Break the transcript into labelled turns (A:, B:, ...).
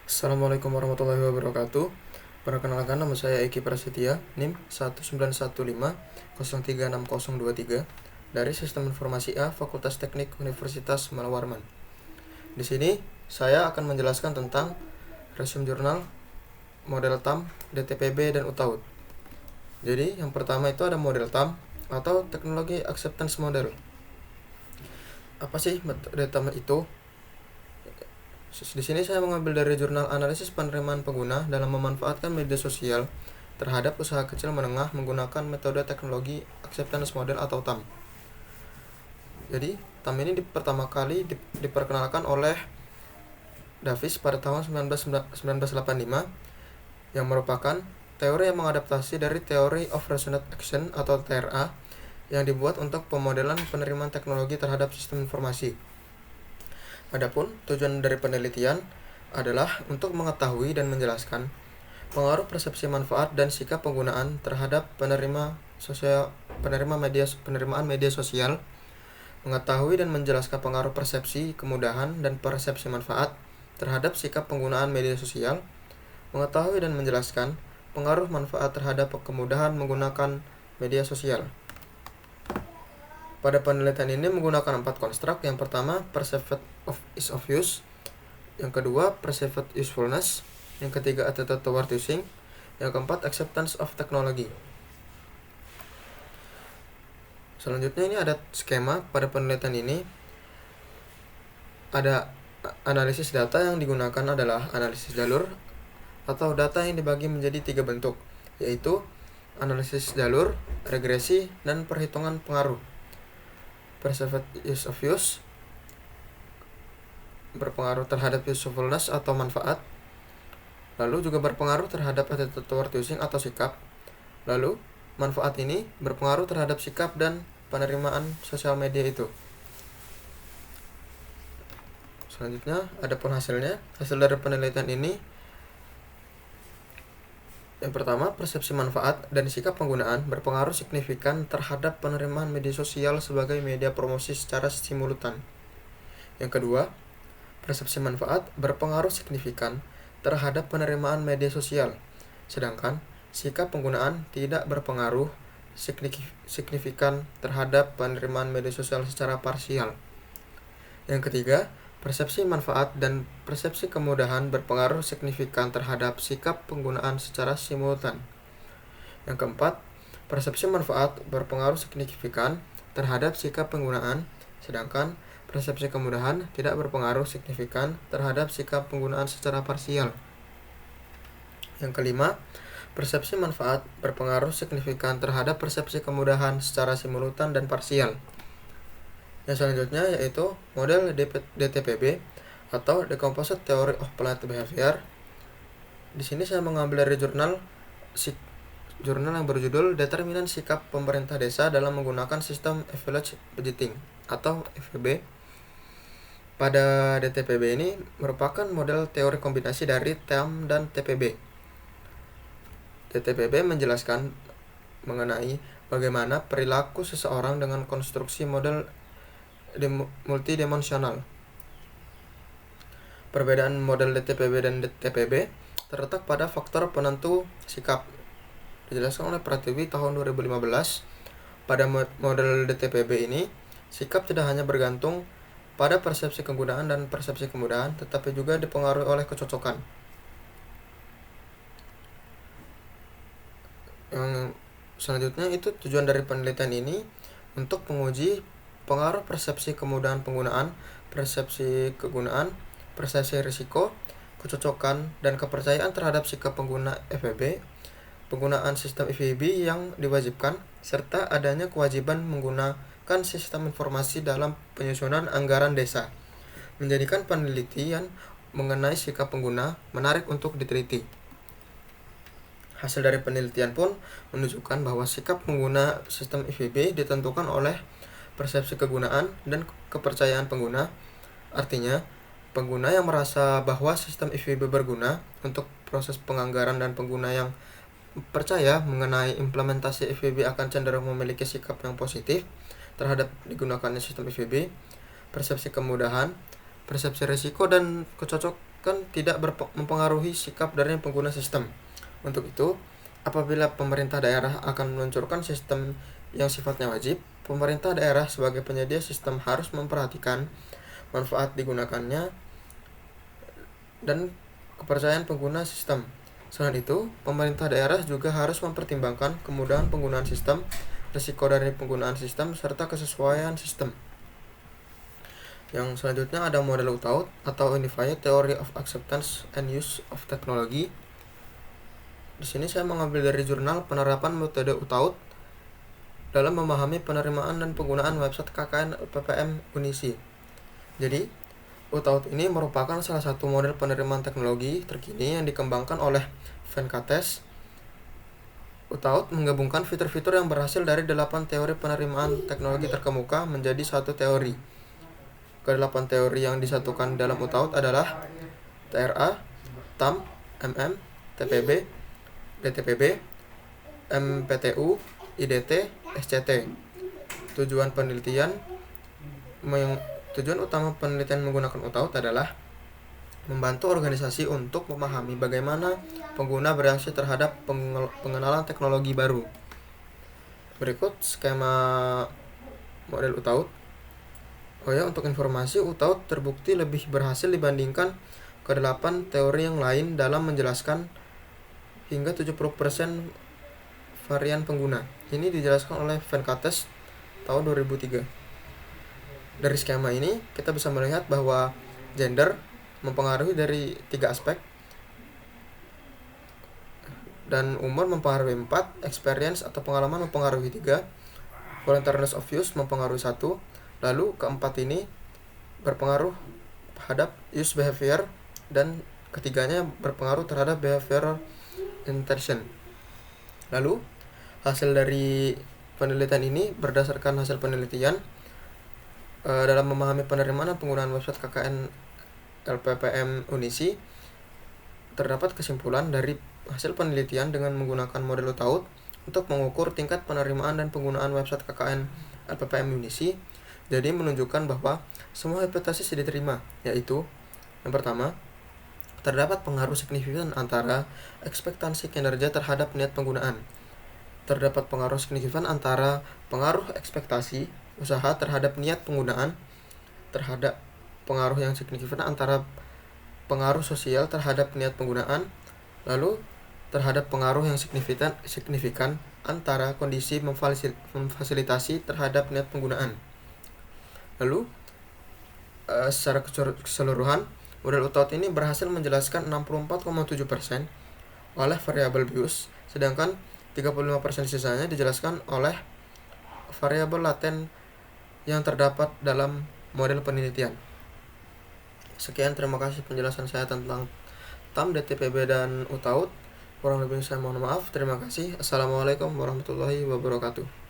A: Assalamualaikum warahmatullahi wabarakatuh. Perkenalkan, nama saya Eki Prasetya, NIM 191503623 dari Sistem Informasi A, Fakultas Teknik Universitas Malawarman. Di sini saya akan menjelaskan tentang resume jurnal, model TAM, DTPB, dan UTAUD. Jadi yang pertama itu ada model TAM atau Teknologi Acceptance Model. Apa sih TAM itu? Di sini saya mengambil dari jurnal analisis penerimaan pengguna dalam memanfaatkan media sosial terhadap usaha kecil menengah menggunakan metode teknologi acceptance model atau TAM. Jadi, TAM ini pertama kali diperkenalkan oleh Davis pada tahun 1985 yang merupakan teori yang mengadaptasi dari Theory of Resonant Action atau TRA yang dibuat untuk pemodelan penerimaan teknologi terhadap sistem informasi. Adapun tujuan dari penelitian adalah untuk mengetahui dan menjelaskan pengaruh persepsi manfaat dan sikap penggunaan terhadap penerimaan media sosial, mengetahui dan menjelaskan pengaruh persepsi kemudahan dan persepsi manfaat terhadap sikap penggunaan media sosial, mengetahui dan menjelaskan pengaruh manfaat terhadap kemudahan menggunakan media sosial. Pada penelitian ini menggunakan 4 konstruk. Yang pertama, perceived of ease of use. Yang kedua, perceived usefulness. Yang ketiga, attitude toward using. Yang keempat, acceptance of technology. Selanjutnya ini ada skema. Pada penelitian ini ada analisis data. Yang digunakan adalah analisis jalur atau data yang dibagi menjadi 3 bentuk, yaitu analisis jalur, regresi, dan perhitungan pengaruh. Perceived use of use berpengaruh terhadap usefulness atau manfaat, lalu juga berpengaruh terhadap attitude toward using atau sikap, lalu manfaat ini berpengaruh terhadap sikap dan penerimaan sosial media itu. Selanjutnya ada pun hasilnya. Hasil dari penelitian ini, yang pertama, persepsi manfaat dan sikap penggunaan berpengaruh signifikan terhadap penerimaan media sosial sebagai media promosi secara simultan. Yang kedua, persepsi manfaat berpengaruh signifikan terhadap penerimaan media sosial, sedangkan sikap penggunaan tidak berpengaruh signifikan terhadap penerimaan media sosial secara parsial. Yang ketiga, persepsi manfaat dan persepsi kemudahan berpengaruh signifikan terhadap sikap penggunaan secara simultan. Yang keempat, persepsi manfaat berpengaruh signifikan terhadap sikap penggunaan, sedangkan persepsi kemudahan tidak berpengaruh signifikan terhadap sikap penggunaan secara parsial. Yang kelima, persepsi manfaat berpengaruh signifikan terhadap persepsi kemudahan secara simultan dan parsial. Yang selanjutnya yaitu model DTPB atau Decomposite Theory of Plant Behavior. Di sini saya mengambil dari jurnal yang berjudul Determinan Sikap Pemerintah Desa dalam Menggunakan Sistem Village Budgeting atau FVB. Pada DTPB ini merupakan model teori kombinasi dari TAM dan TPB. DTPB menjelaskan mengenai bagaimana perilaku seseorang dengan konstruksi model multidimensional. Perbedaan model DTPB dan TPB terletak pada faktor penentu sikap. Dijelaskan oleh Pratiwi tahun 2015. Pada model DTPB ini, sikap tidak hanya bergantung pada persepsi kegunaan dan persepsi kemudahan, tetapi juga dipengaruhi oleh kecocokan. Yang selanjutnya itu tujuan dari penelitian ini untuk menguji pengaruh persepsi kemudahan penggunaan, persepsi kegunaan, persepsi risiko, kecocokan, dan kepercayaan terhadap sikap pengguna FVB, penggunaan sistem FVB yang diwajibkan, serta adanya kewajiban menggunakan sistem informasi dalam penyusunan anggaran desa, menjadikan penelitian mengenai sikap pengguna menarik untuk diteliti. Hasil dari penelitian pun menunjukkan bahwa sikap pengguna sistem FVB ditentukan oleh persepsi kegunaan dan kepercayaan pengguna. Artinya, pengguna yang merasa bahwa sistem FVB berguna untuk proses penganggaran dan pengguna yang percaya mengenai implementasi FVB akan cenderung memiliki sikap yang positif terhadap digunakannya sistem FVB. Persepsi kemudahan, persepsi risiko, dan diharapkan tidak mempengaruhi sikap dari pengguna sistem. Untuk itu, apabila pemerintah daerah akan meluncurkan sistem yang sifatnya wajib, pemerintah daerah sebagai penyedia sistem harus memperhatikan manfaat digunakannya dan kepercayaan pengguna sistem. Selain itu, pemerintah daerah juga harus mempertimbangkan kemudahan penggunaan sistem, risiko dari penggunaan sistem, serta kesesuaian sistem. Yang selanjutnya ada model UTAUT atau Unified Theory of Acceptance and Use of Technology. Di sini saya mengambil dari jurnal penerapan metode UTAUT dalam memahami penerimaan dan penggunaan website KKN LPPM Unisi. Jadi, UTAUT ini merupakan salah satu model penerimaan teknologi terkini yang dikembangkan oleh Venkatesh. UTAUT menggabungkan fitur-fitur yang berhasil dari 8 teori penerimaan teknologi terkemuka menjadi satu teori. Ke-8 teori yang disatukan dalam UTAUT adalah TRA, TAM, MM, TPB, DTPB, MPTU, IDT, SCT. Tujuan utama penelitian menggunakan UTAUT adalah membantu organisasi untuk memahami bagaimana pengguna bereaksi terhadap pengenalan teknologi baru. Berikut skema model UTAUT. Untuk informasi, UTAUT terbukti lebih berhasil dibandingkan ke-8 teori yang lain dalam menjelaskan hingga 70% varian pengguna. Ini dijelaskan oleh Venkatesh tahun 2003. Dari skema ini, kita bisa melihat bahwa gender mempengaruhi dari 3 aspek, dan umur mempengaruhi 4, experience atau pengalaman mempengaruhi 3, voluntariness of use mempengaruhi 1, lalu keempat ini berpengaruh terhadap use behavior, dan ketiganya berpengaruh terhadap behavioral intention. Lalu hasil dari penelitian ini, berdasarkan hasil penelitian dalam memahami penerimaan dan penggunaan website KKN LPPM Unisi, terdapat kesimpulan dari hasil penelitian dengan menggunakan model UTAUT untuk mengukur tingkat penerimaan dan penggunaan website KKN LPPM Unisi. Jadi menunjukkan bahwa semua hipotesis diterima, yaitu yang pertama, terdapat pengaruh signifikan antara ekspektasi kinerja terhadap niat penggunaan. Terdapat pengaruh signifikan antara pengaruh ekspektasi usaha terhadap niat penggunaan, terhadap pengaruh yang signifikan antara pengaruh sosial terhadap niat penggunaan, lalu terhadap pengaruh yang signifikan antara kondisi memfasilitasi terhadap niat penggunaan. Lalu, secara keseluruhan, model UTAUT ini berhasil menjelaskan 64,7% oleh variabel bias, sedangkan 35% sisanya dijelaskan oleh variabel laten yang terdapat dalam model penelitian. Sekian, terima kasih penjelasan saya tentang TAM, DTPB, dan UTAUT. Kurang lebih saya mohon maaf. Terima kasih. Assalamualaikum warahmatullahi wabarakatuh.